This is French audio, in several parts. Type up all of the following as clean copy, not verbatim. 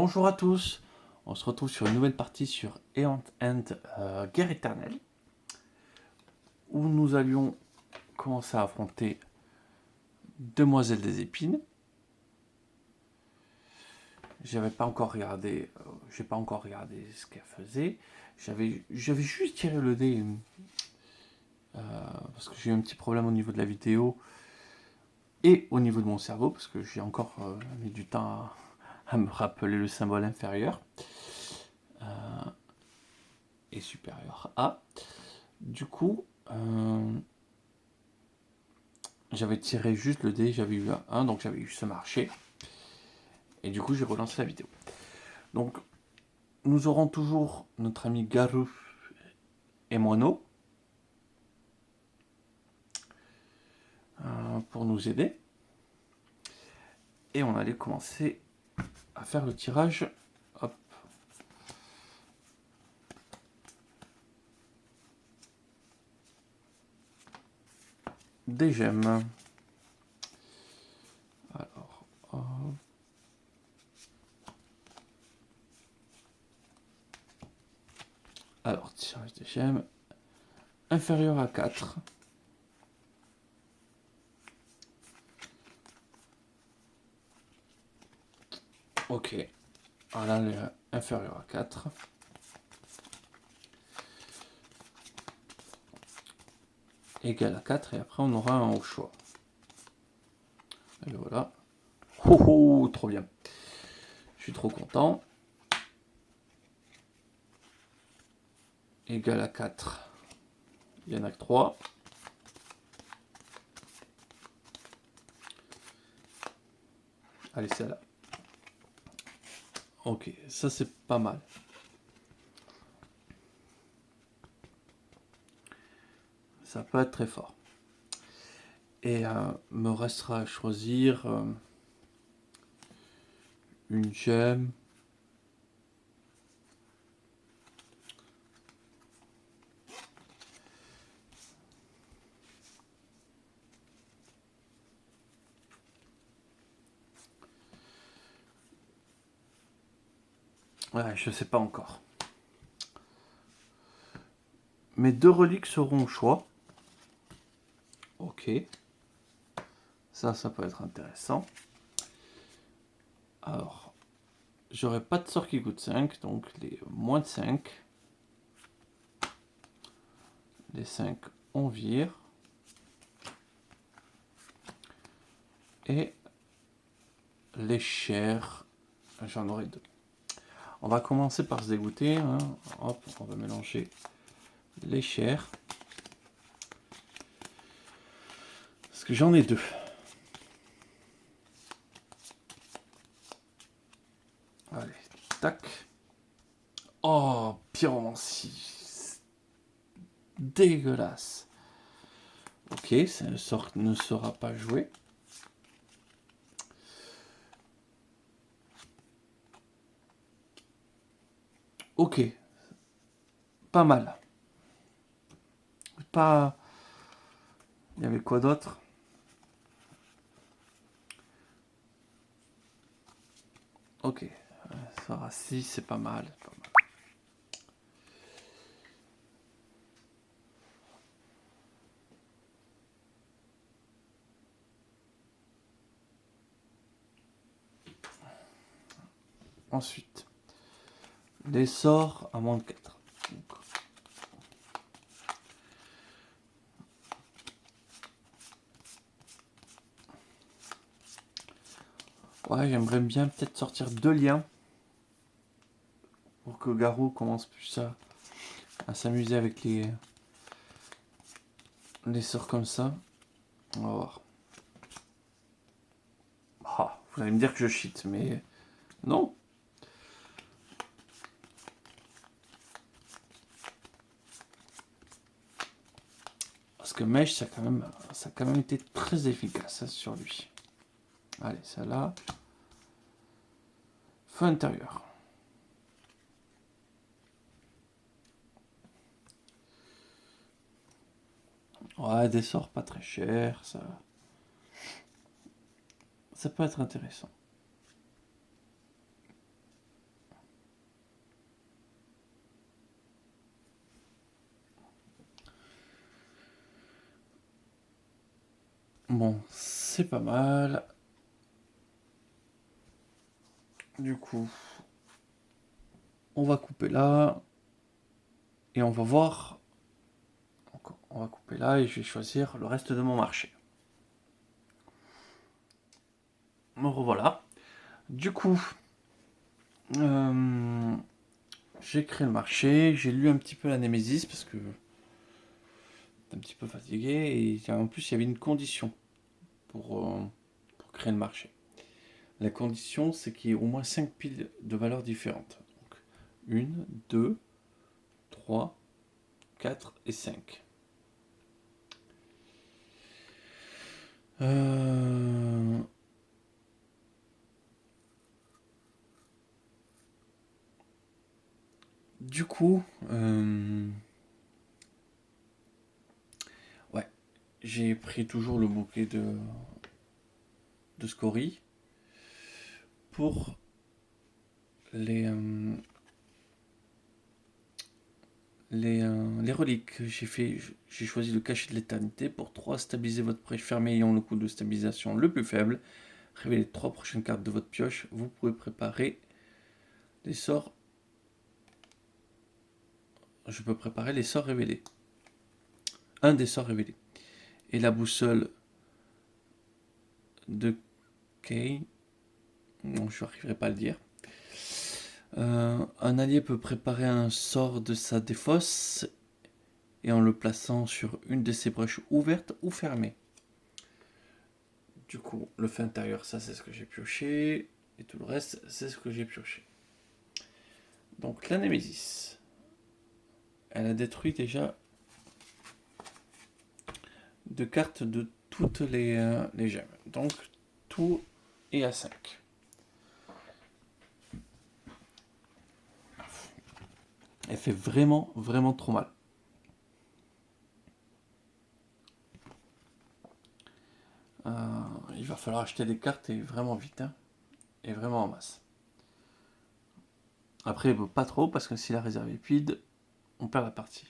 Bonjour à tous, on se retrouve sur une nouvelle partie sur Eon End Guerre éternelle, où nous allions commencer à affronter Demoiselle des Épines. J'ai pas encore regardé ce qu'elle faisait. J'avais juste tiré le dé parce que j'ai eu un petit problème au niveau de la vidéo et au niveau de mon cerveau, parce que j'ai encore mis du temps à me rappeler le symbole inférieur et supérieur à. Du coup, j'avais tiré juste le dé, j'avais eu un 1, donc j'avais eu ce marché. Et du coup, j'ai relancé la vidéo. Donc, nous aurons toujours notre ami Garou et Mono pour nous aider. Et on allait commencer à faire le tirage. Hop. Des gemmes. Alors, hop. Alors, tirage des gemmes. Inférieur à 4. Ok. Voilà, inférieur à 4. Égal à 4. Et après, on aura un au choix. Et voilà. Oh, oh, trop bien. Je suis trop content. Égal à 4. Il y en a que 3. Allez, celle-là. Ok, ça c'est pas mal. Ça peut être très fort. Et me restera à choisir une gemme. Ouais, je sais pas encore. Mes 2 reliques seront au choix. Ok. Ça peut être intéressant. Alors, j'aurai pas de sort qui coûte 5, donc les moins de 5. Les 5, on vire. Et les chairs, j'en aurai 2. On va commencer par se dégoûter. Hein. Hop, on va mélanger les chairs. Parce que j'en ai 2. Allez, tac. Oh, pyromancie. Dégueulasse. Ok, ce sort ne sera pas joué. Ok. Pas mal. Pas... Il y avait quoi d'autre? Ok. Sort à 6, c'est pas mal. Pas mal. Ensuite, les sorts à moins de 4. Donc, ouais, j'aimerais bien peut-être sortir 2 liens pour que Garou commence plus à s'amuser avec les sorts comme ça. On va voir. Ah, vous allez me dire que je cheat, mais non. Parce que Mèche, ça a quand même été très efficace sur lui. Allez, ça là. Feu intérieur. Ouais, des sorts pas très chers, ça peut être intéressant. Bon, c'est pas mal. Du coup, on va couper là. Et on va voir. Donc, on va couper là et je vais choisir le reste de mon marché. Me revoilà. Du coup, j'ai créé le marché. J'ai lu un petit peu la Némésis parce que j'étais un petit peu fatigué. Et en plus, il y avait une condition pour créer le marché. La condition, c'est qu'il y ait au moins 5 piles de valeurs différentes. Donc, 1, 2, 3, 4 et 5. Du coup, ouais, j'ai pris toujours le bouquet de scories pour les, les reliques. J'ai choisi le cachet de l'éternité pour 3. Stabiliser votre prêche fermé ayant le coût de stabilisation le plus faible. Révélez les 3 prochaines cartes de votre pioche. Vous pouvez préparer les sorts. Je peux préparer les sorts révélés. Un des sorts révélés. Et la boussole de Kay. Non, je n'arriverai pas à le dire. Un allié peut préparer un sort de sa défausse et en le plaçant sur une de ses brèches ouvertes ou fermées. Du coup, le fait intérieur, ça c'est ce que j'ai pioché. Et tout le reste, c'est ce que j'ai pioché. Donc la Némésis, elle a détruit déjà 2 cartes de toutes les gemmes. Donc tout est à 5. Elle fait vraiment, vraiment trop mal. Il va falloir acheter des cartes et vraiment vite. Hein, et vraiment en masse. Après, pas trop, parce que si la réserve est vide, on perd la partie.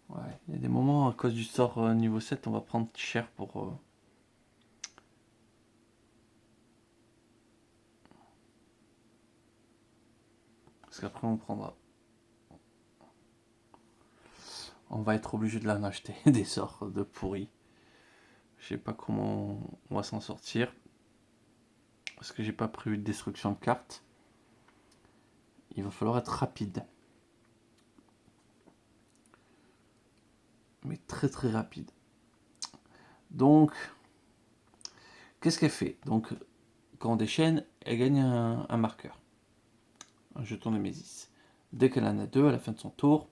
Ouais, il y a des moments, à cause du sort niveau 7, on va prendre cher pour... Parce qu'après, on prendra. On va être obligé de l'en acheter, des sorts de pourris. Je sais pas comment on va s'en sortir. Parce que j'ai pas prévu de destruction de cartes. Il va falloir être rapide. Mais très très rapide. Donc, qu'est-ce qu'elle fait? Donc, quand on déchaîne, elle gagne un marqueur. Un jeton de Némésis. Dès qu'elle en a 2, à la fin de son tour,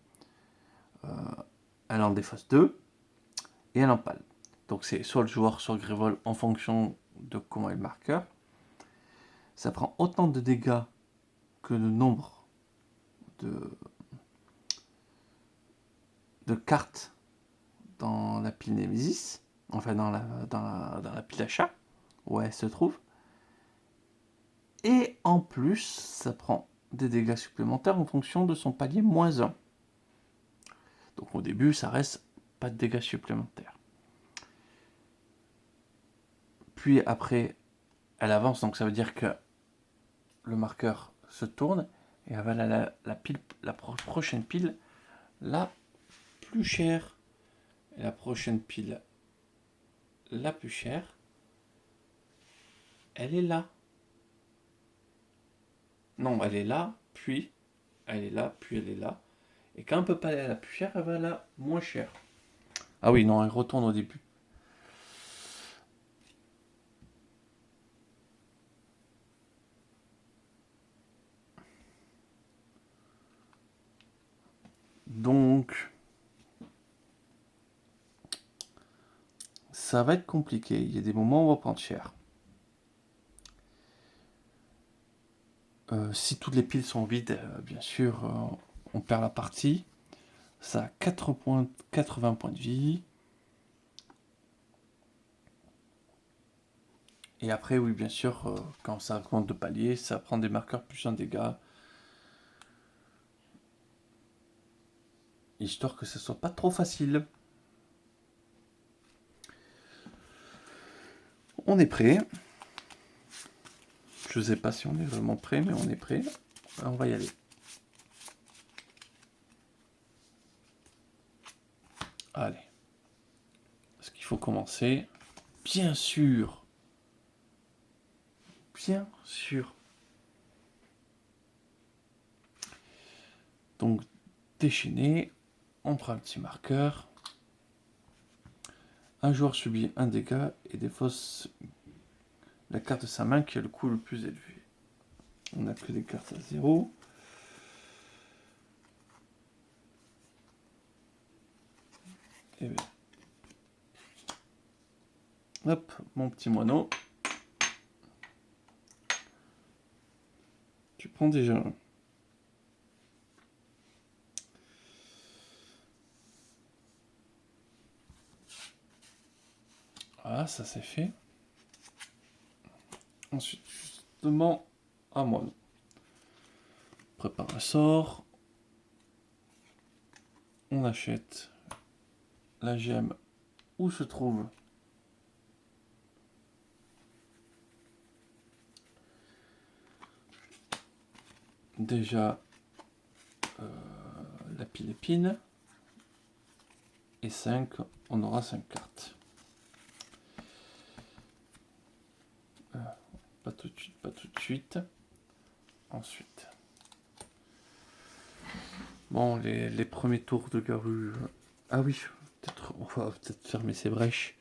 elle en défausse 2 et elle empale. Donc c'est soit le joueur, soit le Grévol en fonction de comment est le marqueur. Ça prend autant de dégâts que le nombre de cartes dans la pile Némésis, enfin dans la pile achat, où elle se trouve. Et en plus, ça prend des dégâts supplémentaires en fonction de son palier -1. Donc au début, ça reste pas de dégâts supplémentaires. Puis après, elle avance, donc ça veut dire que le marqueur se tourne et elle va à la prochaine pile la plus chère. Et la prochaine pile la plus chère, elle est là. Non, elle est là, puis elle est là, puis elle est là. Et quand on ne peut pas aller à la plus chère, elle va à la moins chère. Ah oui, non, elle retourne au début. Donc, ça va être compliqué. Il y a des moments où on va prendre cher. Si toutes les piles sont vides, bien sûr, on perd la partie. Ça a 80 points de vie. Et après, oui, bien sûr, quand ça augmente de palier, ça prend des marqueurs plus un dégât. Histoire que ce soit pas trop facile. On est prêt. Je sais pas si on est vraiment prêt, mais on est prêt. On va y aller. Allez. Est-ce qu'il faut commencer? Bien sûr. Bien sûr. Donc, déchaîner. On prend un petit marqueur. Un joueur subit un dégât et défausse la carte de sa main qui a le coût le plus élevé. On n'a que des cartes à 0. Et bien. Hop, mon petit moineau. Tu prends déjà un. Voilà, ça c'est fait. Ensuite, justement, à moi. Prépare un sort. On achète la gemme où se trouve déjà la pile épine. Et 5, on aura 5 cartes. Pas tout de suite, pas tout de suite. Ensuite. Bon, les premiers tours de Garou. Ah oui, on va peut-être fermer ces brèches.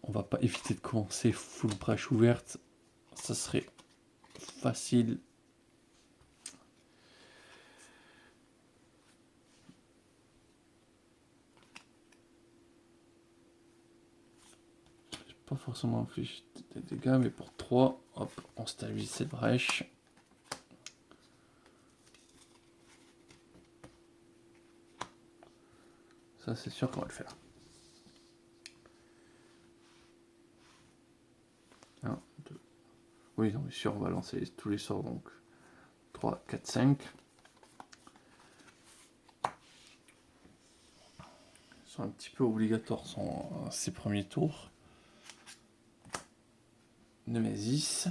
On va pas éviter de commencer full brèche ouverte. Ça serait facile. J'ai pas forcément infligé des dégâts, mais pour 3, hop, on stabilise cette brèche. Ça, c'est sûr qu'on va le faire. 1, 2. Oui, non, mais sûr, on va lancer tous les sorts. Donc 3, 4, 5. Ils sont un petit peu obligatoires ces premiers tours. Nemesis.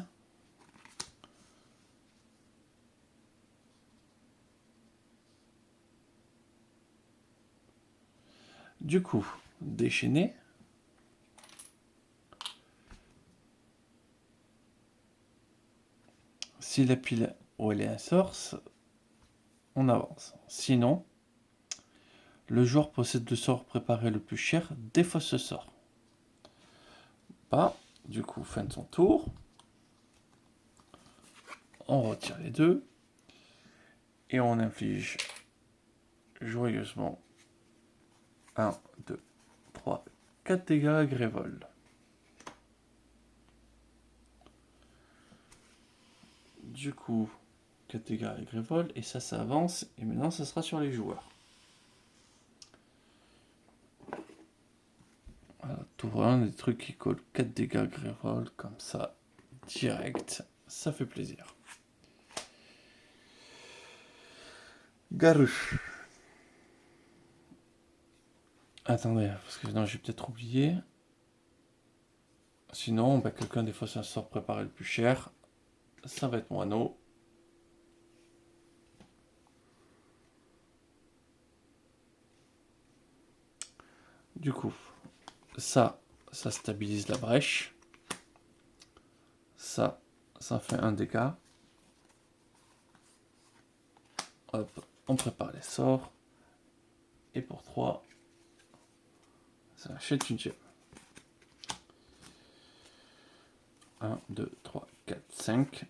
Du coup, déchaîner. Si la pile où elle est un sort, on avance. Sinon, le joueur possède le sort préparé le plus cher, défausse ce sort. Pas. Du coup, fin de son tour. On retire les deux. Et on inflige joyeusement 1, 2, 3, 4 dégâts à Grévol. Du coup, 4 dégâts à Grévol. Et ça avance. Et maintenant, ça sera sur les joueurs. Voilà, tour 1, des trucs qui collent 4 dégâts à Grévol. Comme ça, direct. Ça fait plaisir. Garou. Attendez, parce que non, j'ai peut-être oublié. Sinon, bah, quelqu'un défausse un sort préparé le plus cher. Ça va être moineau. Du coup, ça stabilise la brèche. Ça fait un dégât. Hop, on prépare les sorts. Et pour 3, ça achète une gemme. 1, 2, 3, 4, 5.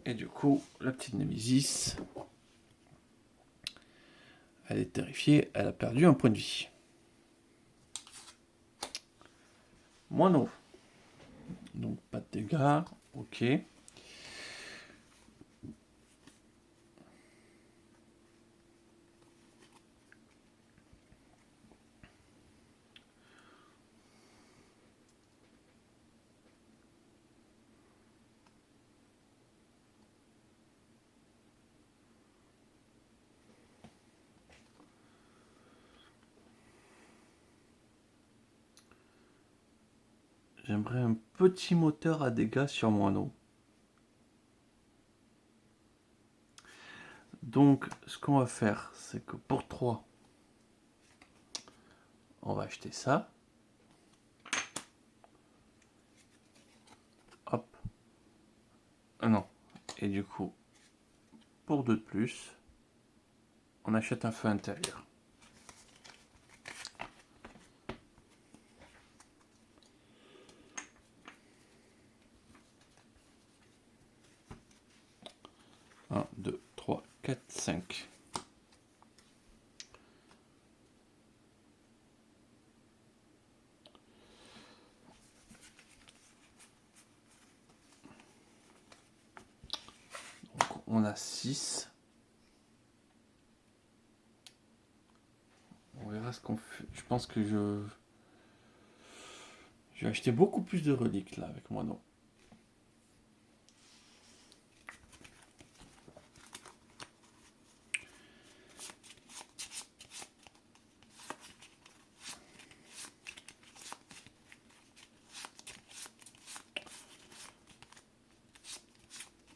Et du coup, la petite Nemesis, elle est terrifiée, elle a perdu un point de vie. Moineau. Donc pas de dégâts, ok. J'aimerais un petit moteur à dégâts sur moineau. Donc, ce qu'on va faire, c'est que pour 3, on va acheter ça. Hop. Ah non. Et du coup, pour 2 de plus, on achète un feu intérieur. Un, 2, 3, 4, 5. Donc, on a 6. On verra ce qu'on fait. Je pense que je vais acheter beaucoup plus de reliques là avec moi, non.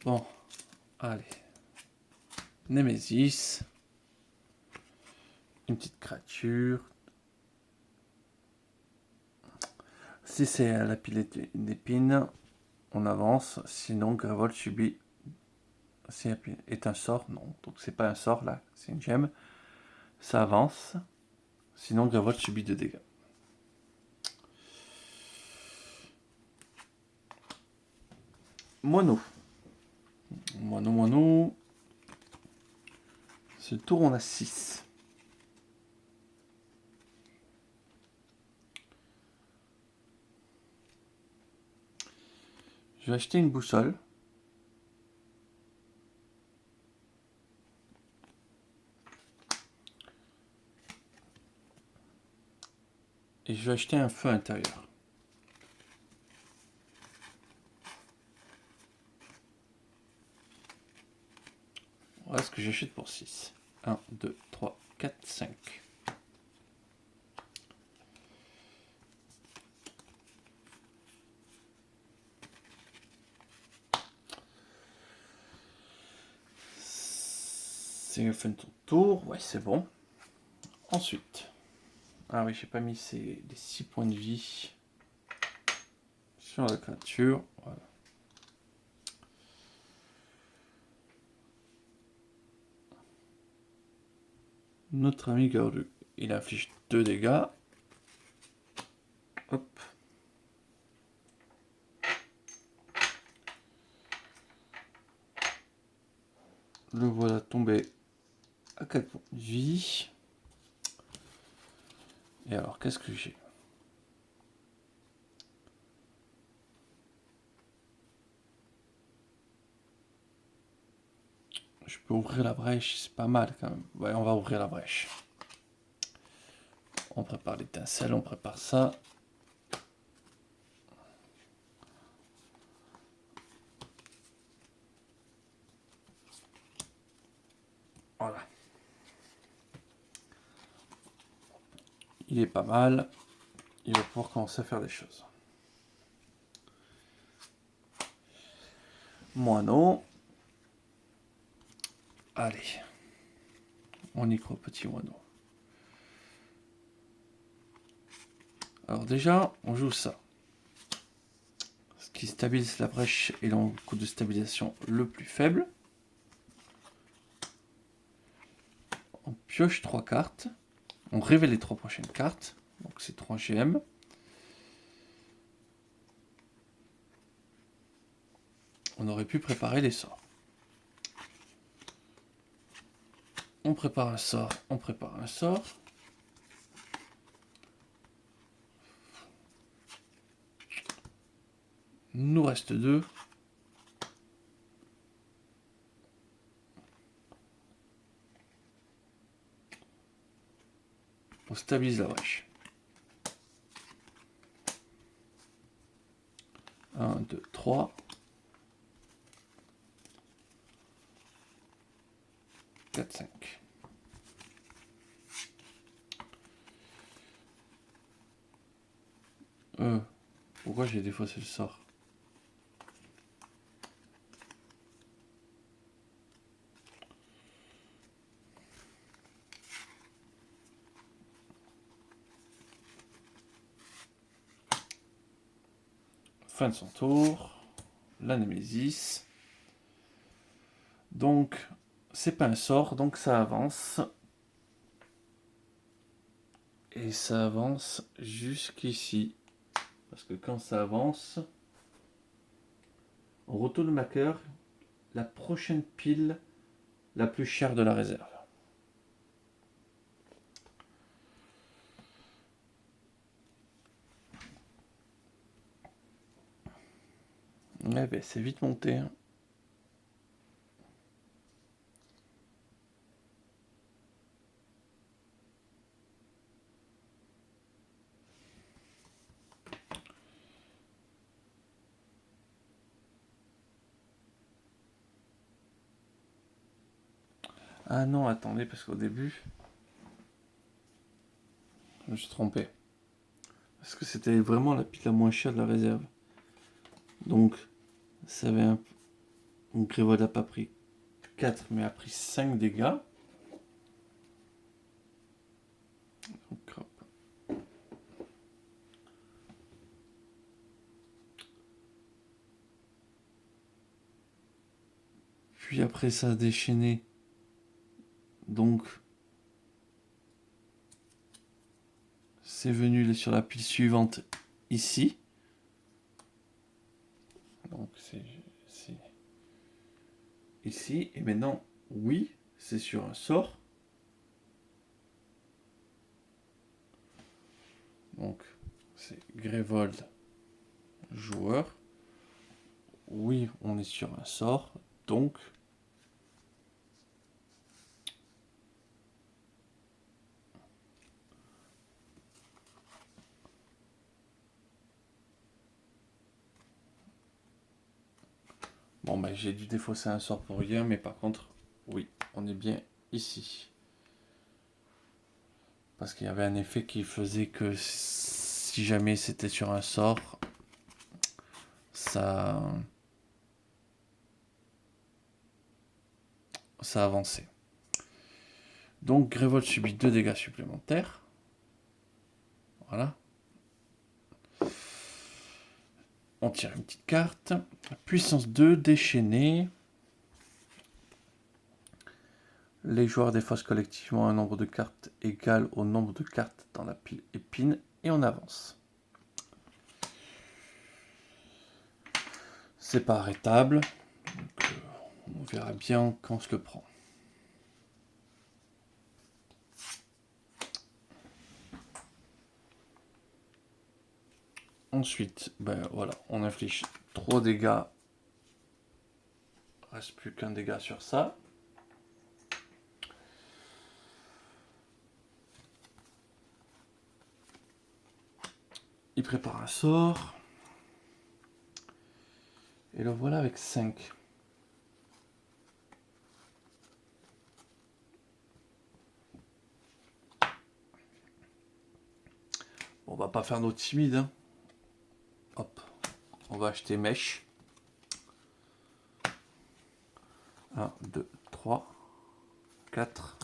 Bon, allez. Némésis. Une petite créature. Si c'est la pile d'épines, on avance. Sinon, Grévold subit. Si la pile est un sort, non. Donc c'est pas un sort là, c'est une gemme. Ça avance. Sinon, Grévold subit 2 dégâts. Moineau. Moineau. Ce tour, on a 6. Je vais acheter une boussole. Et je vais acheter un feu intérieur. Voilà ce que j'achète pour 6. 1, 2, 3, 4, 5. C'est la fin de ton tour. Ouais, c'est bon. Ensuite. Ah oui, j'ai pas mis les 6 points de vie sur la créature. Voilà. Notre ami Gauru, il inflige 2 dégâts. Hop. Le voilà tombé à 4 points de vie. Et alors, qu'est-ce que j'ai? Je peux ouvrir la brèche, c'est pas mal quand même. Ouais, on va ouvrir la brèche. On prépare l'étincelle, on prépare ça. Voilà. Il est pas mal. Il va pouvoir commencer à faire des choses. Moineau. Allez. On y croit, petit moineau. Alors déjà, on joue ça. Ce qui stabilise la brèche et le coup de stabilisation le plus faible. On pioche 3 cartes. On révèle les 3 prochaines cartes. Donc c'est 3 GM. On aurait pu préparer les sorts. On prépare un sort, on prépare un sort. nous reste 2. On stabilise la brèche. 1, 2, 3. 4, 5. Pourquoi j'ai défaussé le sort? Fin de son tour. La Némésis. Donc, c'est pas un sort, donc ça avance. Et ça avance jusqu'ici. Parce que quand ça avance, on retourne le marqueur, la prochaine pile la plus chère de la réserve. Eh ben, c'est vite monté. Hein. Ah non, attendez, parce qu'au début, je me suis trompé. Parce que c'était vraiment la pile la moins chère de la réserve. Donc, ça avait un... Donc, Grévold n'a pas pris 4, mais a pris 5 dégâts. Donc, hop. Puis après, ça a déchaîné. Donc, c'est venu sur la pile suivante, ici. Donc, c'est ici. Et maintenant, oui, c'est sur un sort. Donc, c'est Grévold, joueur. Oui, on est sur un sort. Donc, bon, ben, j'ai dû défausser un sort pour rien, mais par contre, oui, on est bien ici. Parce qu'il y avait un effet qui faisait que si jamais c'était sur un sort, ça avançait. Donc Grévold subit 2 dégâts supplémentaires. Voilà. On tire une petite carte. Puissance 2, déchaîné. Les joueurs défaussent collectivement un nombre de cartes égal au nombre de cartes dans la pile épine et on avance. C'est pas arrêtable. Donc, on verra bien quand je le prends. Ensuite, ben voilà, on inflige 3 dégâts. Il reste plus qu'un dégât sur ça. Il prépare un sort. Et le voilà avec 5. On va pas faire nos timides. Hein. Hop. On va acheter mèche. 1, 2, 3, 4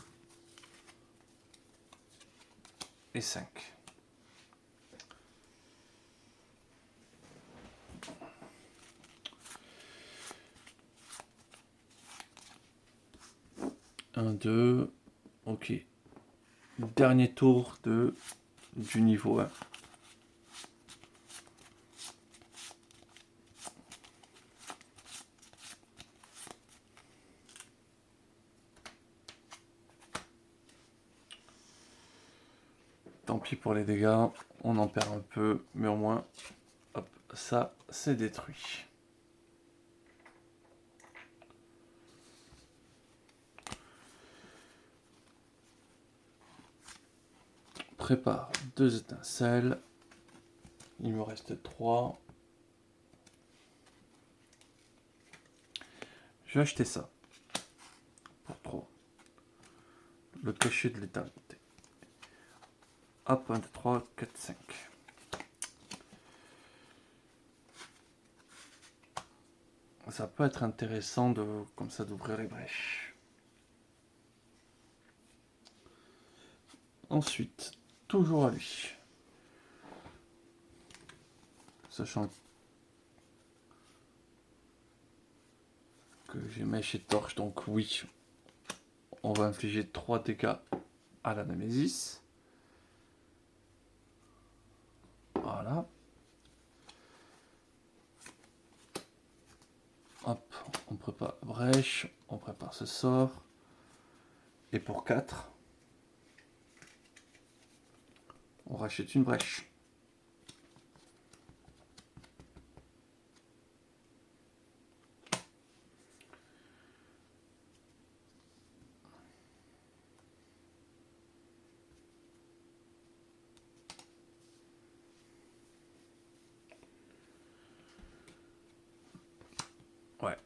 et 5. Un, 2. Ok. Dernier tour du niveau 1. Tant pis pour les dégâts, on en perd un peu, mais au moins, hop, ça c'est détruit. Prépare 2 étincelles. Il me reste 3. Je vais acheter ça. Pour 3. Le cachet de l'éternité. Hop, 1, 2, 3, 4, 5. Ça peut être intéressant de, comme ça, d'ouvrir les brèches. Ensuite, toujours à lui. Sachant que j'ai mèche et torche, donc oui, on va infliger 3 dégâts à la Némésis. Voilà. Hop, on prépare la brèche, on prépare ce sort. Et pour 4, on rachète une brèche. Ouais,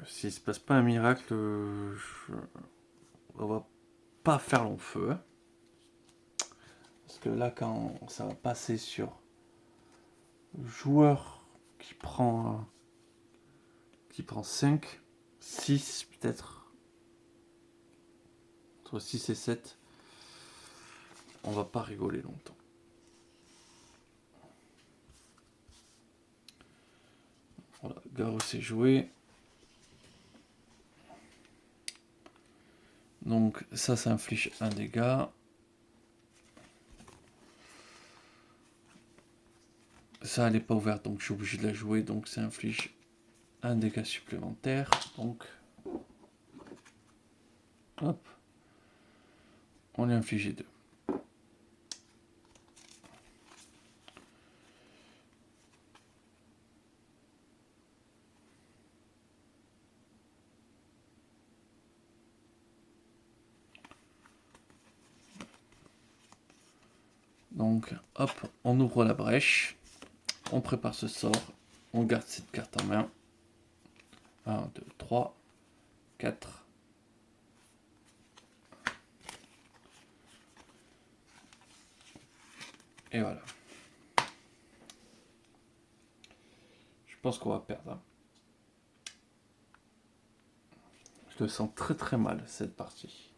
s'il se passe pas un miracle, on va pas faire long feu. Hein. Parce que là, quand ça va passer sur joueur qui prend 5, 6 peut-être, entre 6 et 7, on va pas rigoler longtemps. Voilà, Garou s'est joué. Donc ça inflige un dégât. Ça elle n'est pas ouverte, donc je suis obligé de la jouer, donc ça inflige un dégât supplémentaire. Donc hop, on lui a infligé 2. Donc hop, on ouvre la brèche, on prépare ce sort, on garde cette carte en main. 1, 2, 3, 4. Et voilà. Je pense qu'on va perdre. Hein. Je le sens très très mal cette partie.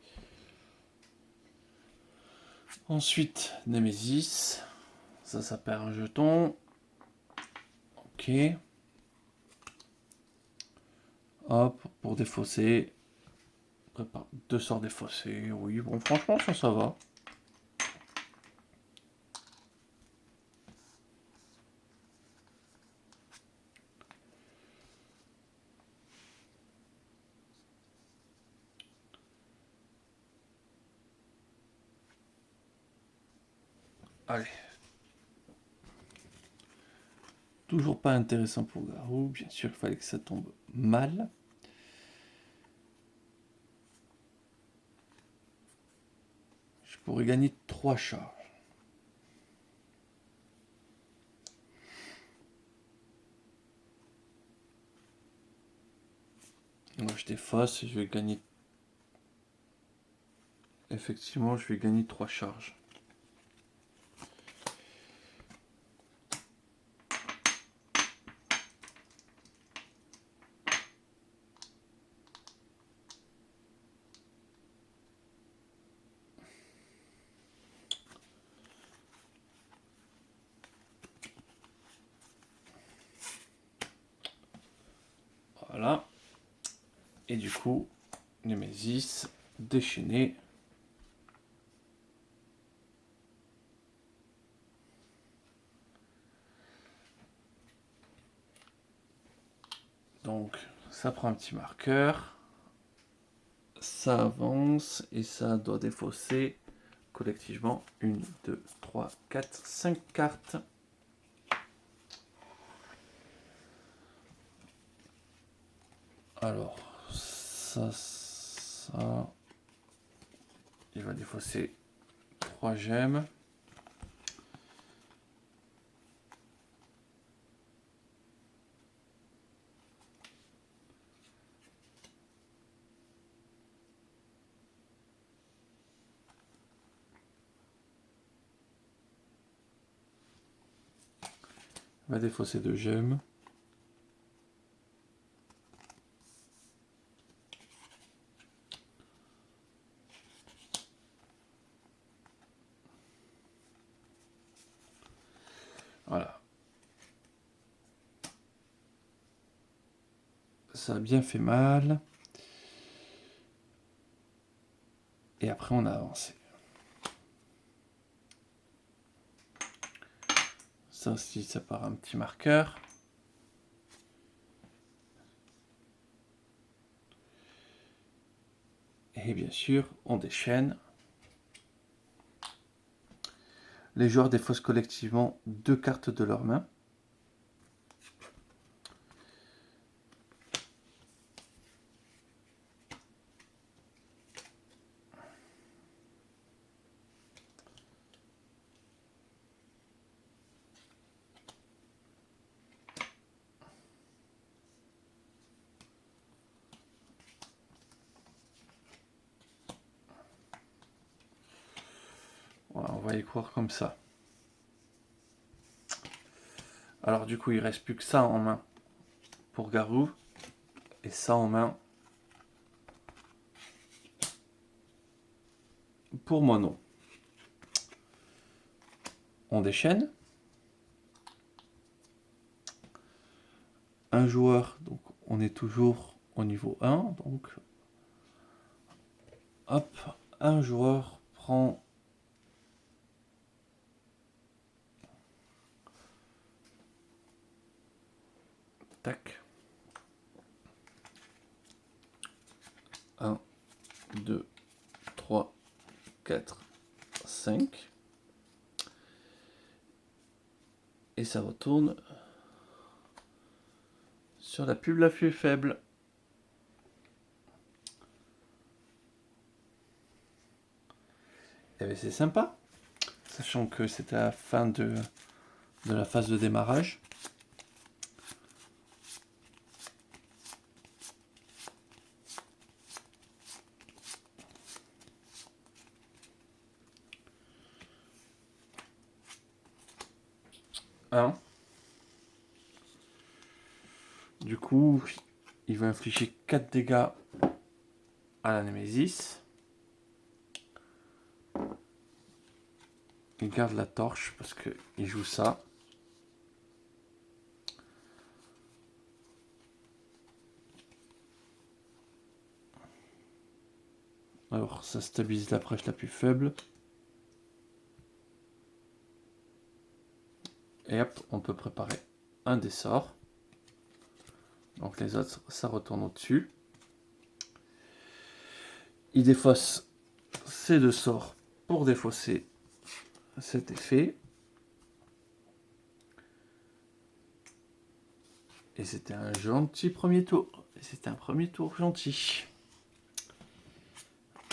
Ensuite, Némésis. Ça perd un jeton. Ok. Hop, pour défausser. Prépare 2 sorts défaussés. Oui, bon, franchement, ça va. Allez. Toujours pas intéressant pour Garou. Bien sûr, il fallait que ça tombe mal. Je pourrais gagner 3 charges. Moi, je défausse et je vais gagner. Effectivement, je vais gagner 3 charges. Voilà. Et du coup, Némésis, déchaîné. Donc, ça prend un petit marqueur. Ça avance et ça doit défausser collectivement 1, 2, 3, 4, 5 cartes. Alors, ça, il va défausser 3 gemmes. Il va défausser 2 gemmes. Voilà. Ça a bien fait mal. Et après, on a avancé. Ça aussi, ça part un petit marqueur. Et bien sûr, on déchaîne. Les joueurs défaussent collectivement 2 cartes de leur main. Voilà, on va y croire comme ça. Alors du coup, il reste plus que ça en main pour Garou. Et ça en main pour Mono. On déchaîne. Un joueur, donc on est toujours au niveau 1. Donc, hop, un joueur prend tac. 1, 2, 3, 4, 5. Et ça retourne sur la pub la plus faible. Et bien c'est sympa. Sachant que c'était à la fin de la phase de démarrage. Du coup, il va infliger 4 dégâts à la Némésis. Il garde la torche parce qu'il joue ça. Alors, ça stabilise la brèche la plus faible. Et hop, on peut préparer un des sorts. Donc les autres, ça retourne au-dessus. Il défausse ces 2 sorts pour défausser cet effet. Et c'était un gentil premier tour. C'était un premier tour gentil.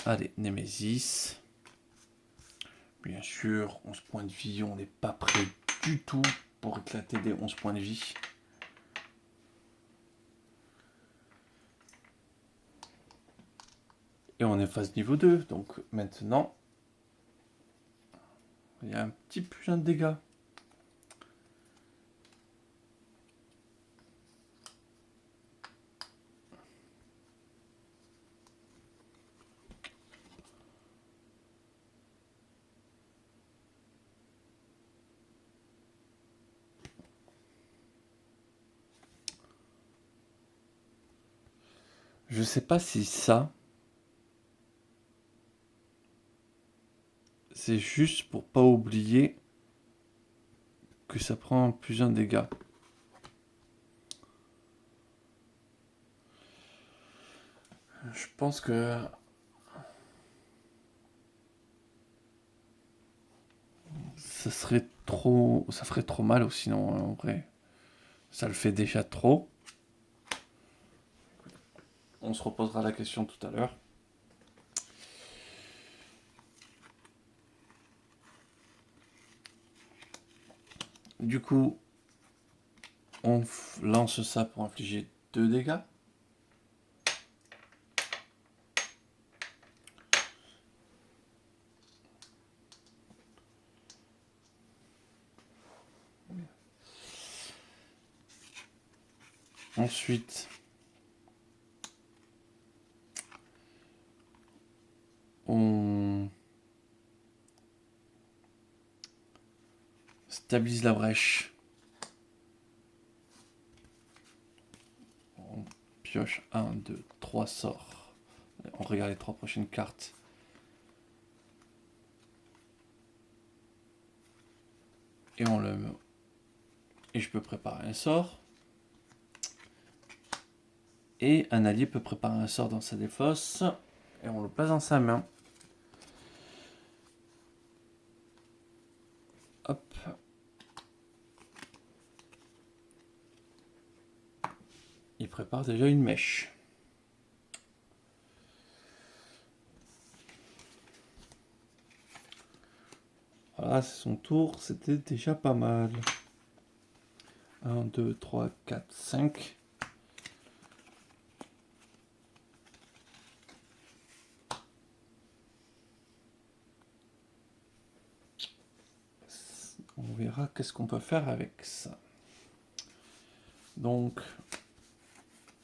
Allez, Némésis. Bien sûr, 11 points de vie, on n'est pas prêt du tout pour éclater des 11 points de vie. Et on est phase niveau 2, donc maintenant, il y a un petit putain de dégâts. Je sais pas si ça, c'est juste pour pas oublier que ça prend plusieurs dégâts. Je pense que ça ferait trop mal, ou sinon en vrai, ça le fait déjà trop. On se reposera la question tout à l'heure. Du coup, on lance ça pour infliger 2 dégâts. Ensuite, on stabilise la brèche. On pioche 1, 2, 3 sorts. On regarde les 3 prochaines cartes. Et on le... Et je peux préparer un sort. Et un allié peut préparer un sort dans sa défausse. Et on le place dans sa main. Hop. Il prépare déjà une mèche. Voilà, c'est son tour. C'était déjà pas mal. 1, 2, 3, 4, 5. On verra qu'est-ce qu'on peut faire avec ça. Donc,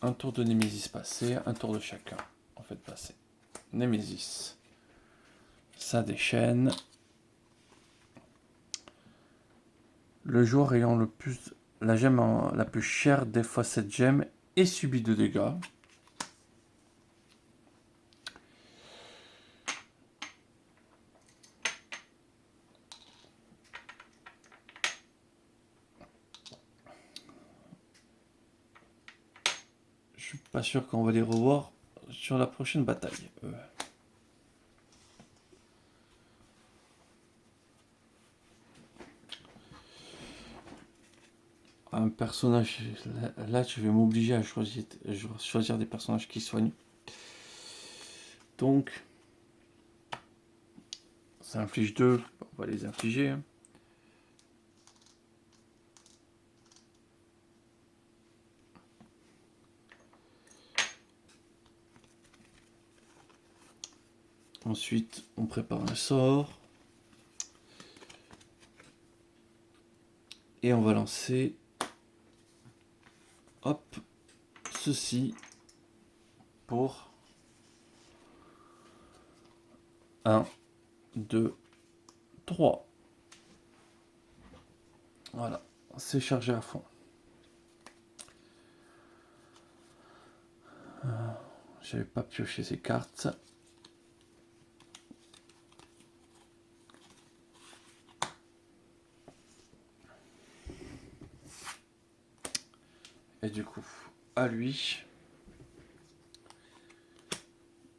un tour de Némésis passé, un tour de chacun. En fait, passé. Némésis. Ça déchaîne. Le joueur ayant le plus la gemme la plus chère défaut cette gemme et subit 2 dégâts. Je suis pas sûr qu'on va les revoir sur la prochaine bataille. Un personnage, là je vais m'obliger à choisir des personnages qui soignent. Donc, ça inflige 2, on va les infliger. Ensuite, on prépare un sort. Et on va lancer, hop, ceci pour 1, 2, 3. Voilà, c'est chargé à fond. J'avais pas pioché ces cartes. Et du coup, à lui,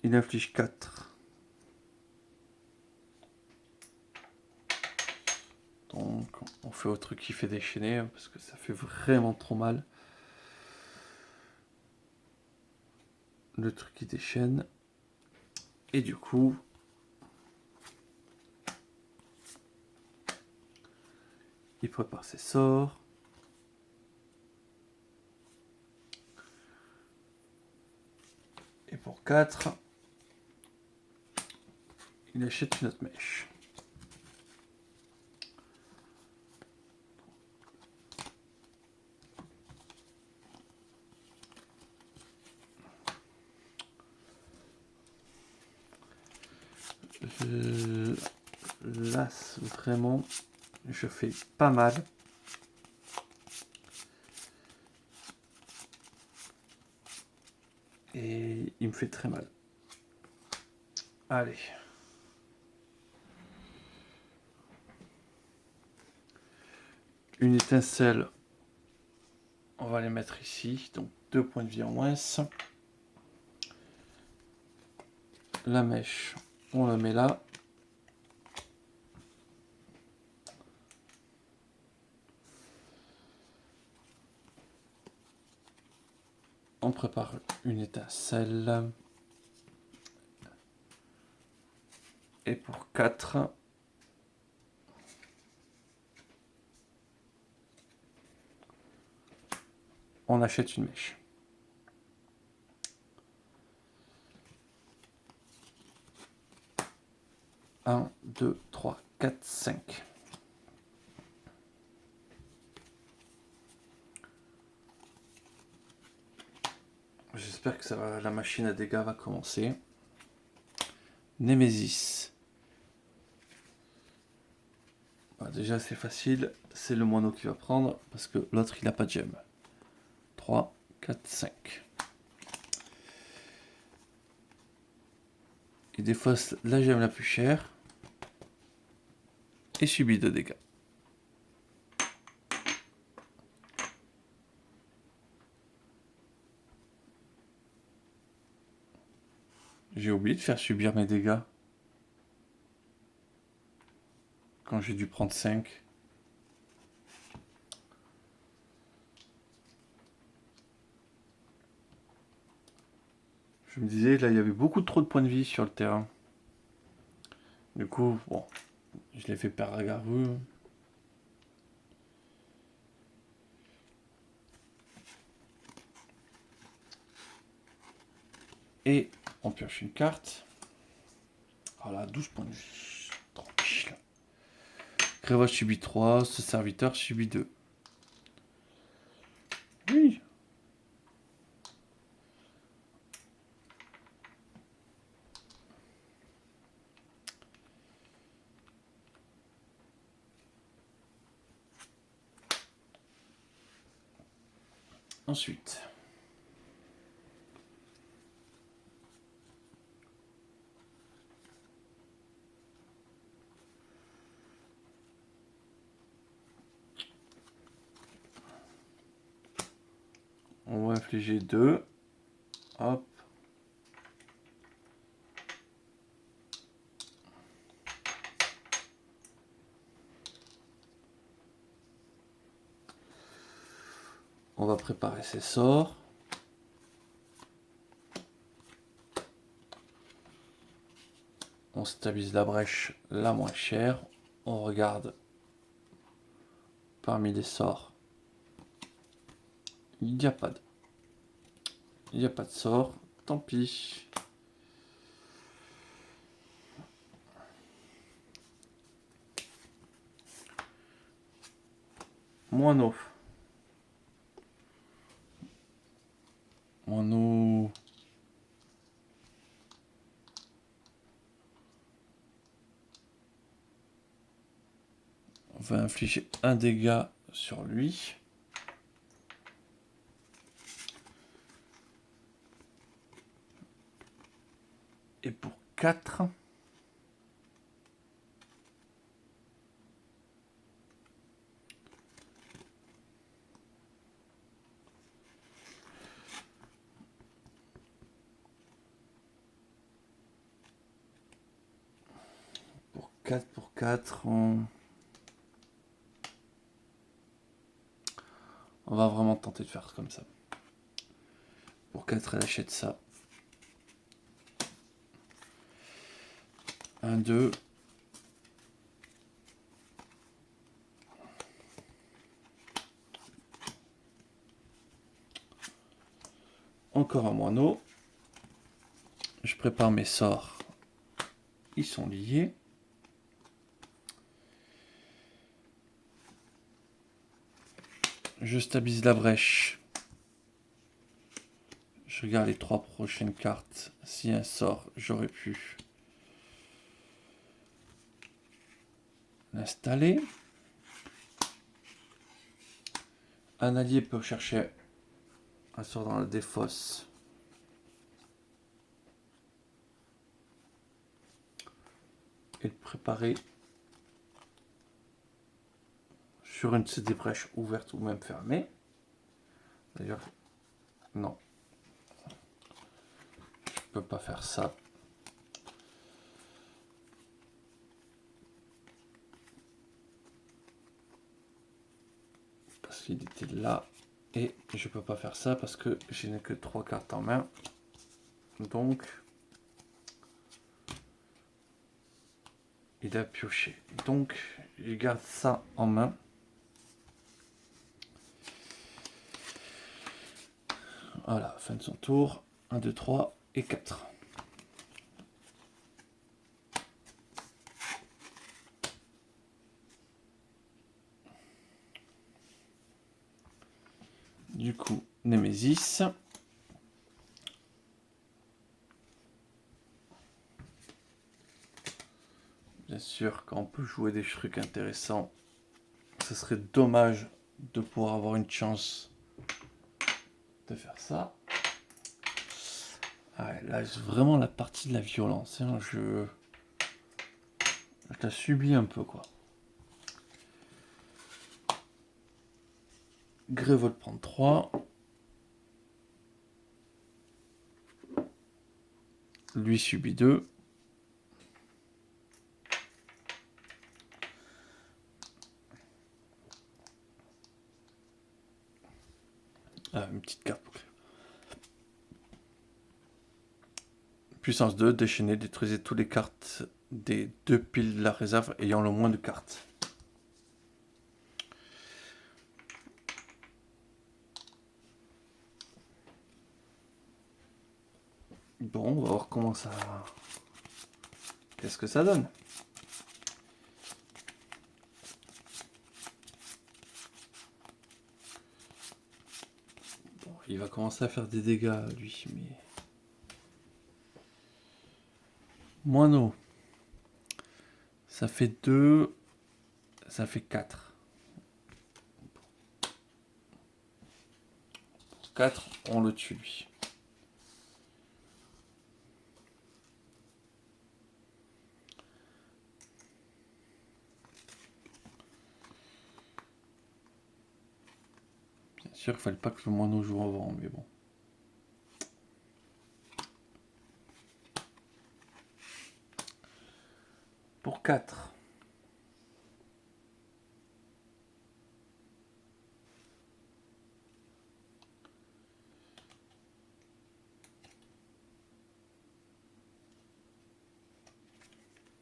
il inflige 4. Donc, on fait au truc qui fait déchaîner, parce que ça fait vraiment trop mal. Le truc qui déchaîne. Et du coup, il prépare ses sorts. Et pour 4, il achète une autre mèche. Là, vraiment, je fais pas mal. Et il me fait très mal. Allez. Une étincelle. On va les mettre ici. Donc 2 points de vie en moins. La mèche, on la met là. on prépare une étincelle. Et pour 4, on achète une mèche. 1, 2, 3, 4, 5. J'espère que ça va, la machine à dégâts va commencer. Némésis. Bah, déjà c'est facile, c'est le moineau qui va prendre parce que l'autre il n'a pas de gemme. 3, 4, 5. Il défausse la gemme la plus chère et subit 2 dégâts. J'ai oublié de faire subir mes dégâts. Quand j'ai dû prendre 5. Je me disais, là, il y avait beaucoup trop de points de vie sur le terrain. Du coup, bon, je l'ai fait perdre à Garou. Et on pioche une carte. Voilà, 12 points de vie. Tranquille. Crévoche subit 3, ce serviteur subit 2. Oui. Ensuite. On va infliger 2. Hop. On va préparer ses sorts. On stabilise la brèche la moins chère. On regarde parmi les sorts. Il n'y a pas de... Il n'y a pas de sort. Tant pis. Moineau. Moineau. On va infliger un dégât sur lui. Et pour 4, pour 4, on va vraiment tenter de faire comme ça. Pour 4, elle achète ça. 1, 2. Encore un moineau. Je prépare mes sorts. Ils sont liés. Je stabilise la brèche. Je regarde les 3 prochaines cartes. Si un sort, j'aurais pu l'installer. Un allié peut chercher un sort dans la défausse. Et le préparer sur une de ces brèches ouvertes ou même fermées. D'ailleurs, non. Je peux pas faire ça. Parce qu'il était là. Et je peux pas faire ça parce que je n'ai que 3 cartes en main. Donc, il a pioché. Donc, je garde ça en main. Voilà, fin de son tour. 1, 2, 3 et 4. Du coup, Némésis. Bien sûr, quand on peut jouer des trucs intéressants, ce serait dommage de pouvoir avoir une chance de faire ça. Ah ouais, là, c'est vraiment la partie de la violence. Hein. Je la subis un peu, quoi. Grévold prend 3. Lui subit 2. Ah, une petite carte pour Puissance 2, déchaîner, détruisez toutes les cartes des 2 piles de la réserve ayant le moins de cartes. Bon, on va voir comment ça... Qu'est-ce que ça donne? Bon, il va commencer à faire des dégâts, lui, mais... Moineau. Ça fait 2... Ça fait 4. Pour 4, on le tue, lui. Bien sûr, il fallait pas que le moineau joue avant, mais bon. Pour 4.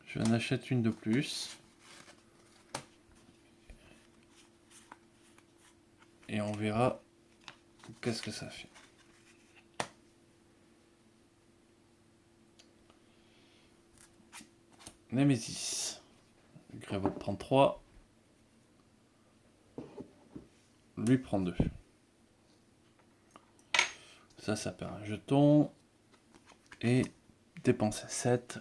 Je en achète une de plus. Et on verra qu'est-ce que ça fait. Némésis. Grévold prend 3. Lui prend 2. Ça perd un jeton. Et dépenser 7.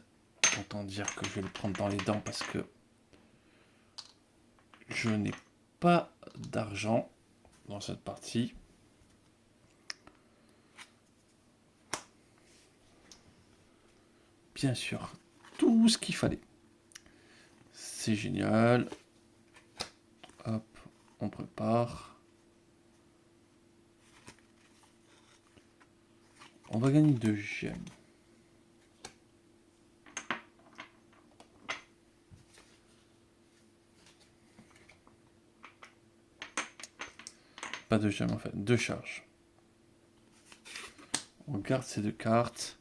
Autant dire que je vais le prendre dans les dents parce que je n'ai pas d'argent dans cette partie. Bien sûr, tout ce qu'il fallait. C'est génial. Hop, on prépare. On va gagner 2 gemmes. Pas 2 gemmes en fait, 2 charges. On garde ces 2 cartes.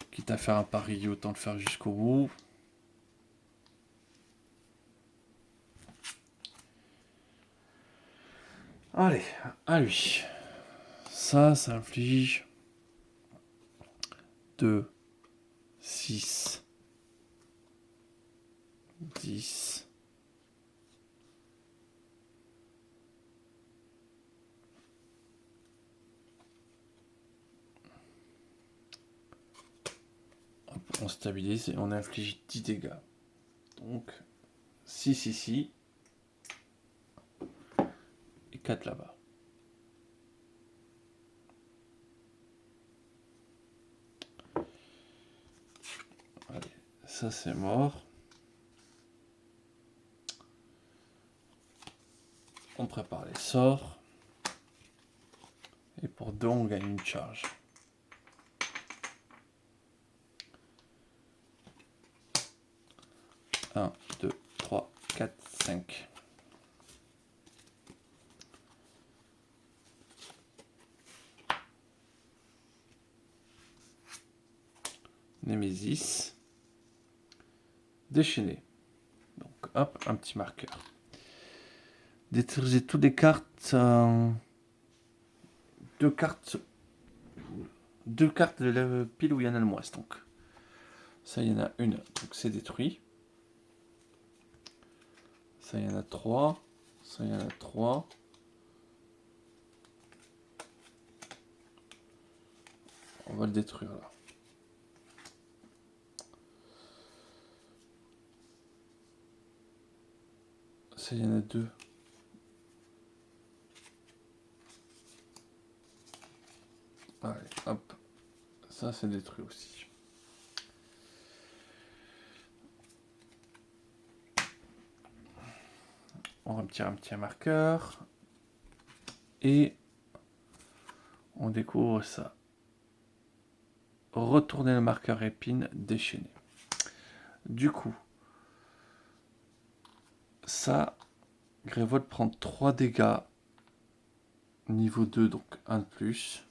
Quitte à faire un pari, autant le faire jusqu'au bout. Allez, à lui. Ça inflige 2, 6, 10. Hop, on stabilise et on inflige 10 dégâts. Donc 6 ici. Et 4 là-bas. Allez, ça c'est mort. On prépare les sorts. Et pour 2, on gagne une charge. 1, 2, 3, 4, 5. Némésis. Déchaîner. Donc hop, un petit marqueur. Détruisez toutes les cartes. Deux cartes de la pile où il y en a le moins. Donc ça, il y en a une. Donc c'est détruit. Ça, il y en a 3. Ça, il y en a 3. On va le détruire là. Ça, il y en a 2. Allez, hop. Ça, c'est détruit aussi. On retire un petit marqueur. Et on découvre ça. Retourner le marqueur épine, déchaîner. Du coup, ça, Grévold prend 3 dégâts. Niveau 2, donc 1 de plus.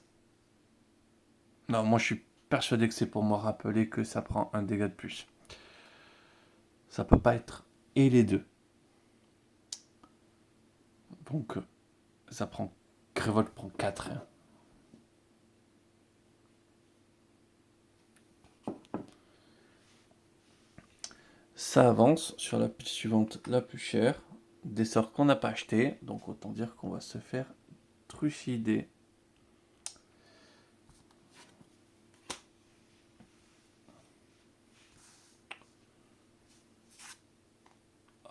Non, moi je suis persuadé que c'est pour me rappeler que ça prend un dégât de plus. Ça peut pas être et les deux. Donc, ça prend... Grévold prend 4. Hein. Ça avance sur la pile suivante, la plus chère. Des sorts qu'on n'a pas acheté. Donc autant dire qu'on va se faire trucider.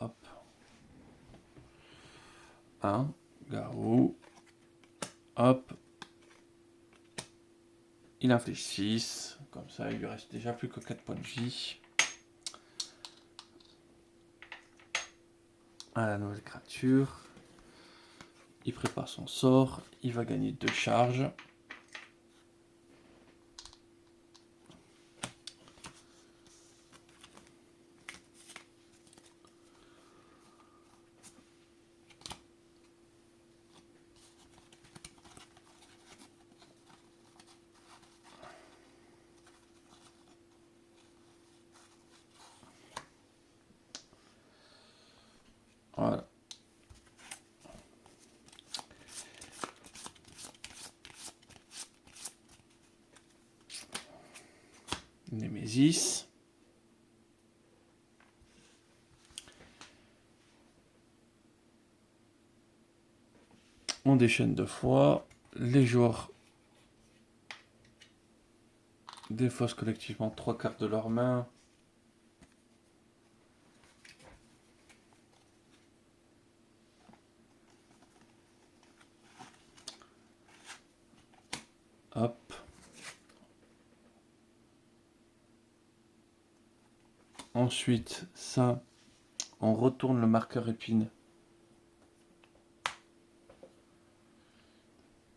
Hop. 1. Garou. Hop. Il inflige 6. Comme ça, il lui reste déjà plus que 4 points de vie. À la nouvelle créature. Il prépare son sort. Il va gagner 2 charges. Voilà. Némésis. On déchaîne 2 fois. Les joueurs défaussent collectivement 3 cartes de leur main. Hop. Ensuite, ça, on retourne le marqueur épine.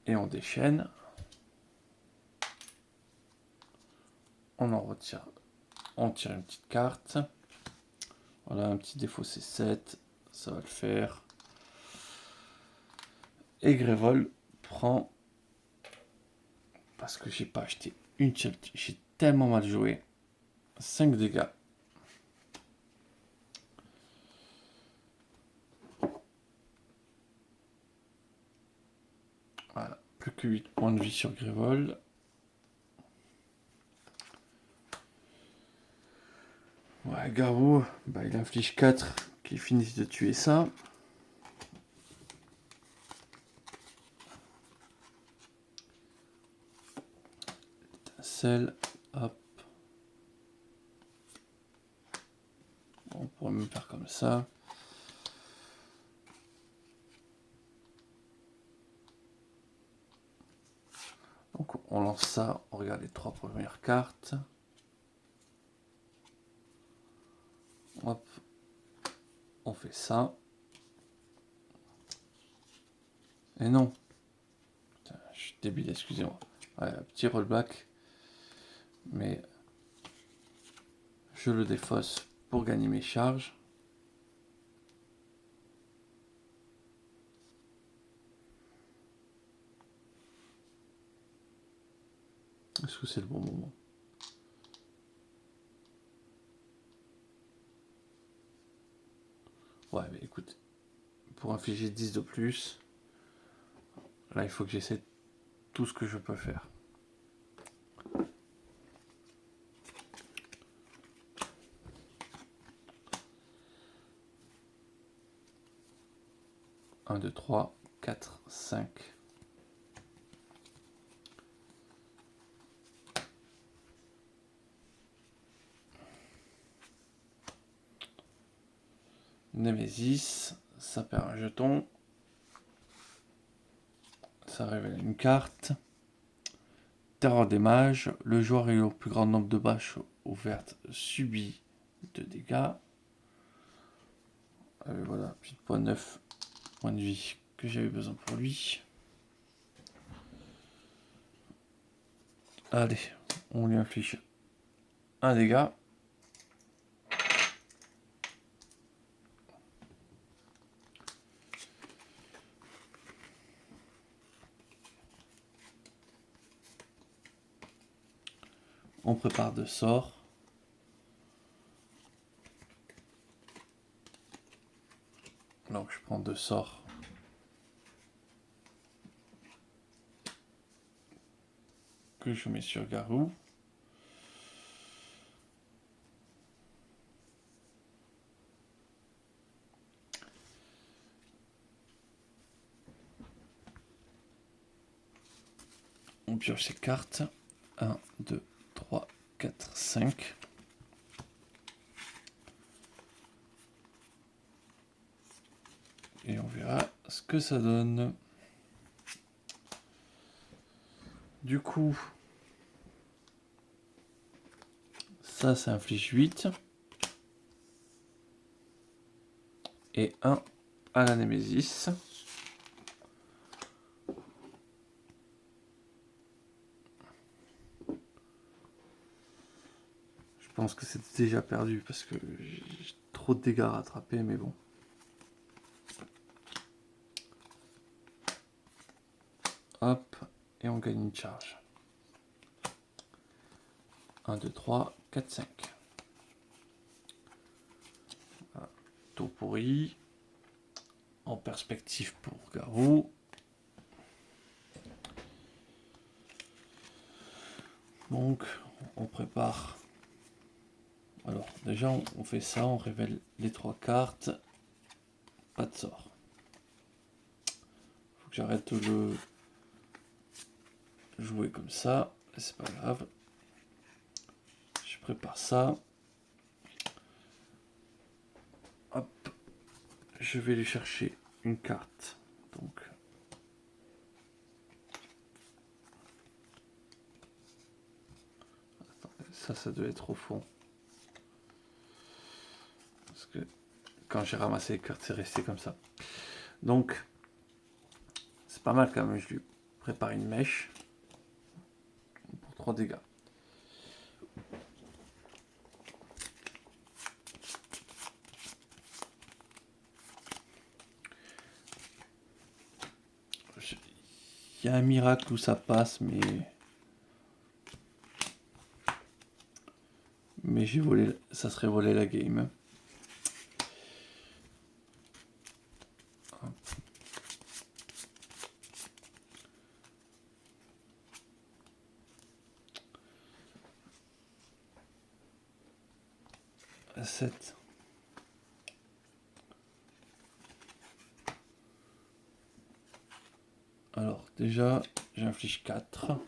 Et on déchaîne. On en retire. On tire une petite carte. Voilà, un petit défaut c'est 7. Ça va le faire. Et Grévold prend... Parce que j'ai pas acheté une seule... J'ai tellement mal joué. 5 dégâts. Voilà. Plus que 8 points de vie sur Grévold. Ouais, Garou, bah, il inflige 4 qui finissent de tuer ça. Étincelle, hop. On pourrait même faire comme ça. Donc on lance ça, on regarde les 3 premières cartes. Hop. On fait ça. Et non. Putain, je suis débile, excusez-moi. Ouais, un petit rollback. Mais je le défausse pour gagner mes charges. Est-ce que c'est le bon moment? écoute, pour infliger 10 de plus, là il faut que j'essaie tout ce que je peux faire. Un, 2, 3, 4, 5. Némésis, ça perd un jeton. Ça révèle une carte. Terreur des mages. Le joueur ayant le plus grand nombre de bâches ouvertes subit de dégâts. Voilà, petit point 9 points de vie que j'avais besoin pour lui. Allez, on lui inflige un dégât. On prépare 2 sorts. Donc je prends 2 sorts. Que je mets sur Garou. On pioche ses cartes. 1, 2, 3, 4, 5. Et on verra ce que ça donne. Du coup, ça inflige 8. Et 1 à la Némésis. Je pense que c'était déjà perdu parce que j'ai trop de dégâts à rattraper, mais bon. Hop, et on gagne une charge. 1, 2, 3, 4, 5. Voilà. Tour pourri. En perspective pour Garou. Donc, on prépare. Alors, déjà, on fait ça, on révèle les 3 cartes. Pas de sort. Faut que j'arrête de le jouer comme ça. C'est pas grave. Je prépare ça. Hop. Je vais lui chercher une carte. Donc, attendez, ça doit être au fond. Parce que quand j'ai ramassé les cartes, c'est resté comme ça. Donc, c'est pas mal quand même. Je lui prépare une mèche pour 3 dégâts. Il y a un miracle où ça passe, mais j'ai volé, ça serait volé la game. À 7. Alors déjà, j'inflige 4.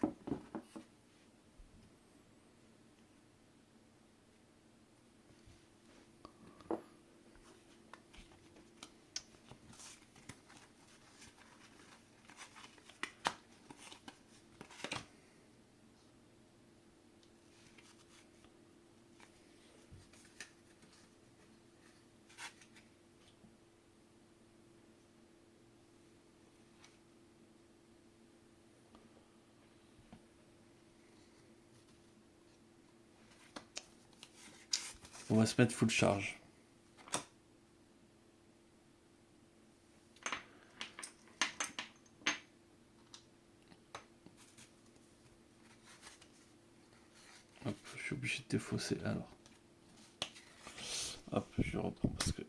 On va se mettre full charge. Hop, je suis obligé de défausser alors. Hop, je reprends parce que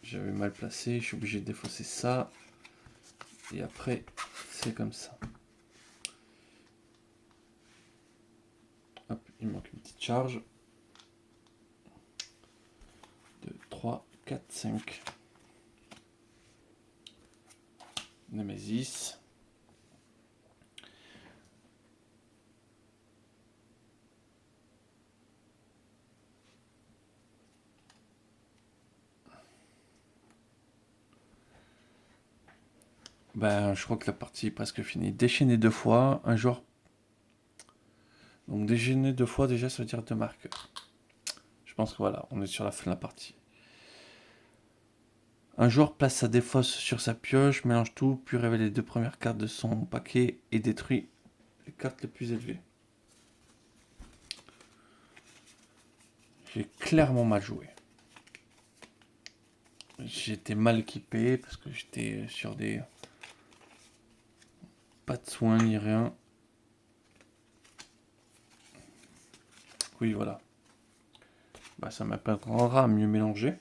j'avais mal placé, je suis obligé de défausser ça. Et après, c'est comme ça. Hop, il manque une petite charge. 2, 3, 4, 5. Némésis. Ben, je crois que la partie est presque finie. Déchaîner 2 fois, un joueur. Donc déchaîner 2 fois, déjà, ça veut dire 2 marqueurs. Je pense que voilà, on est sur la fin de la partie. Un joueur place sa défausse sur sa pioche, mélange tout, puis révèle les 2 premières cartes de son paquet et détruit les cartes les plus élevées. J'ai clairement mal joué. J'étais mal équipé parce que j'étais sur des... Pas de soins ni rien. Oui, voilà. Bah, ça m'apprendra à mieux mélanger.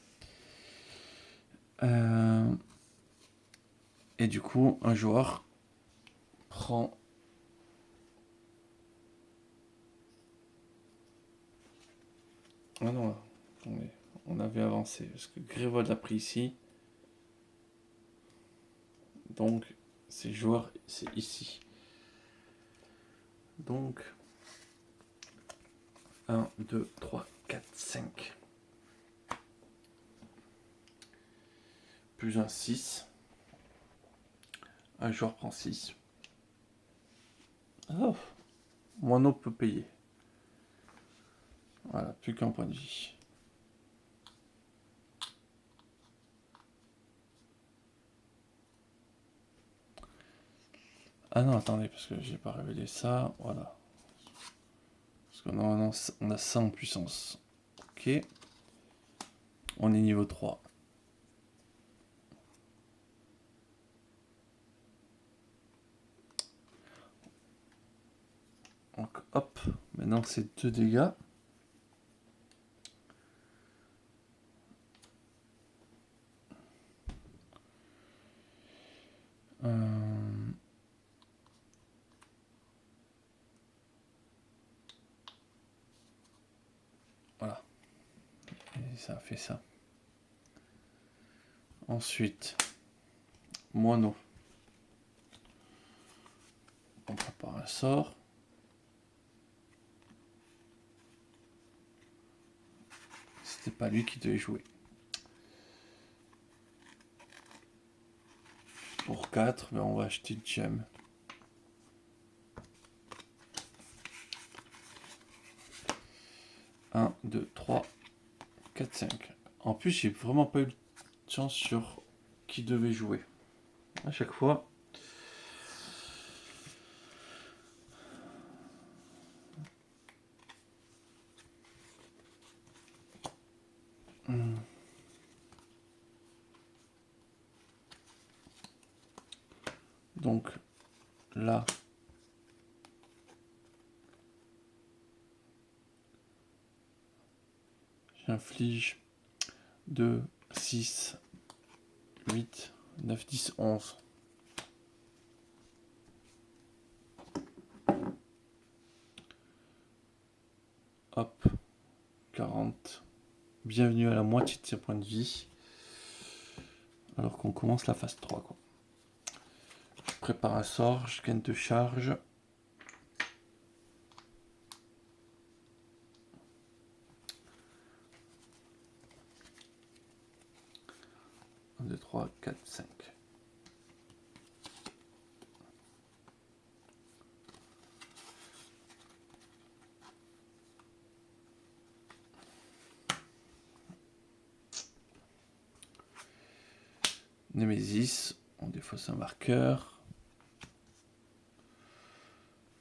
Et du coup, un joueur prend... Ah non, attendez, on avait avancé. Parce que Grévold a pris ici. Donc, ces joueurs, c'est ici. Donc, 1, 2, 3, 4, 5. Plus un 6. Un joueur prend 6. Oh, Moineau peut payer. Voilà, plus qu'un point de vie. Ah non, attendez, parce que j'ai pas révélé ça. Voilà. Parce que normalement, on a ça en puissance. Ok. On est niveau 3. Donc hop, maintenant c'est 2 dégâts. Voilà. Et ça a fait ça. Ensuite, moineau. On prépare un sort. C'était pas lui qui devait jouer. Pour 4, ben on va acheter une gemme. Un, 2, 3, 4, 5. En plus, j'ai vraiment pas eu de chance sur qui devait jouer. À chaque fois. Donc là, j'inflige 2, 6, 8, 9, 10, 11. Hop, 40. Bienvenue à la moitié de ses points de vie. Alors qu'on commence la phase 3, quoi. Je prépare un sort, je gagne de charge. 1, 2, 3, 4, 5. Némésis, on défausse un marqueur.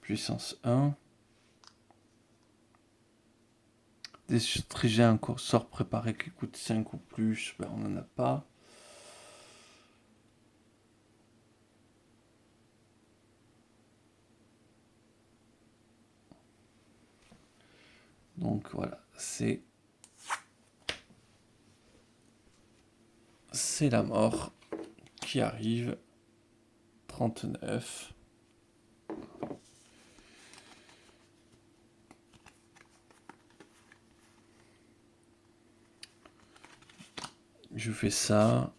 Puissance 1. Déstriger un sort préparé qui coûte 5 ou plus, ben on n'en a pas. Donc voilà, c'est c'est la mort qui arrive. 39. Je fais ça.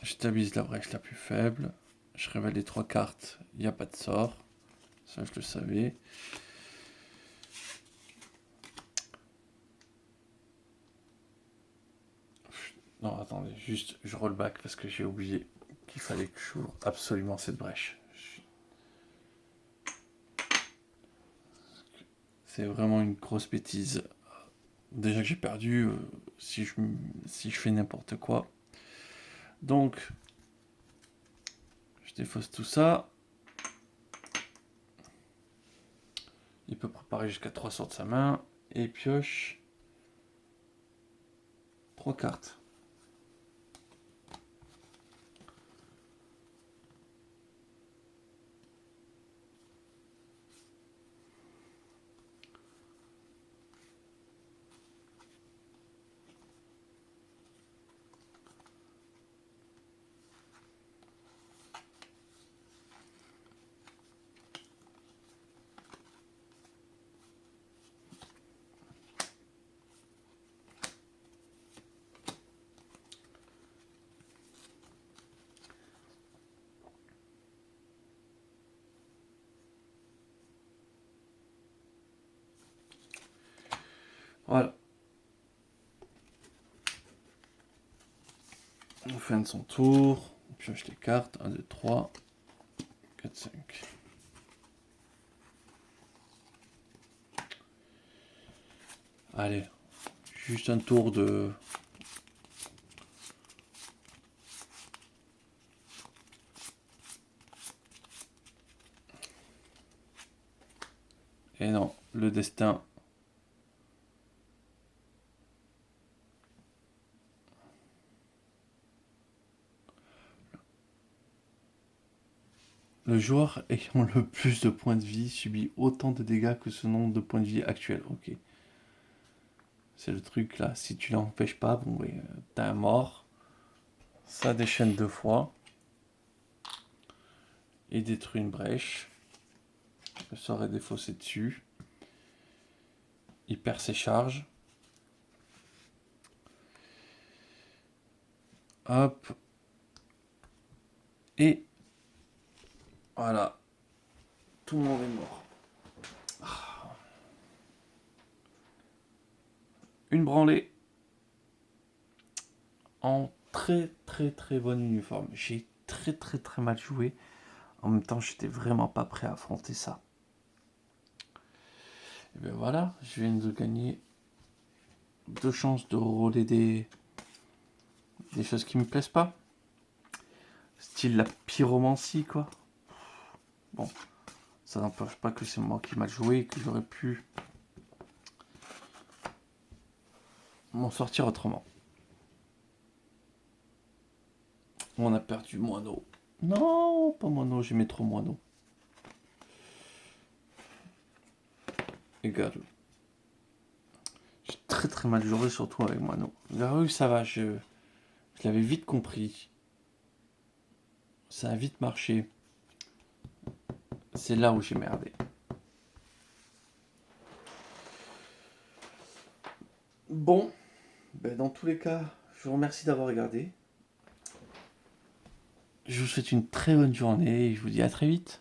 Je stabilise la brèche la plus faible. Je révèle les 3 cartes. Il n'y a pas de sort. Ça, je le savais. Non, attendez. Juste, je roll back parce que j'ai oublié qu'il fallait que j'ouvre absolument cette brèche. C'est vraiment une grosse bêtise. Déjà que j'ai perdu si je fais n'importe quoi. Donc, je défausse tout ça. Il peut préparer jusqu'à 3 sorts de sa main. Et pioche 3 cartes. Voilà. On fin de son tour. On pioche les cartes. 1, 2, 3, 4, 5. Allez. Juste un tour de... Et non, le destin... Le joueur ayant le plus de points de vie subit autant de dégâts que ce nombre de points de vie actuels. Ok. C'est le truc là. Si tu l'empêches pas, bon, ouais, t'as un mort. Ça déchaîne 2 fois. Et détruit une brèche. Le sort est défaussé dessus. Il perd ses charges. Hop. Et voilà. Tout le monde est mort. Une branlée. En très très très bon uniforme. J'ai très très très mal joué. En même temps, j'étais vraiment pas prêt à affronter ça. Et bien voilà, je viens de gagner 2 chances de rouler des choses qui me plaisent pas. Style la pyromancie, quoi. Bon, ça n'empêche pas que c'est moi qui ai mal joué et que j'aurais pu m'en sortir autrement. On a perdu moineau. Non, pas moineau, j'aimais trop moineau. Et Garou. J'ai très très mal joué, surtout avec moineau. Garou, ça va, je l'avais vite compris. Ça a vite marché. C'est là où j'ai merdé. Bon, ben dans tous les cas, je vous remercie d'avoir regardé. Je vous souhaite une très bonne journée et je vous dis à très vite.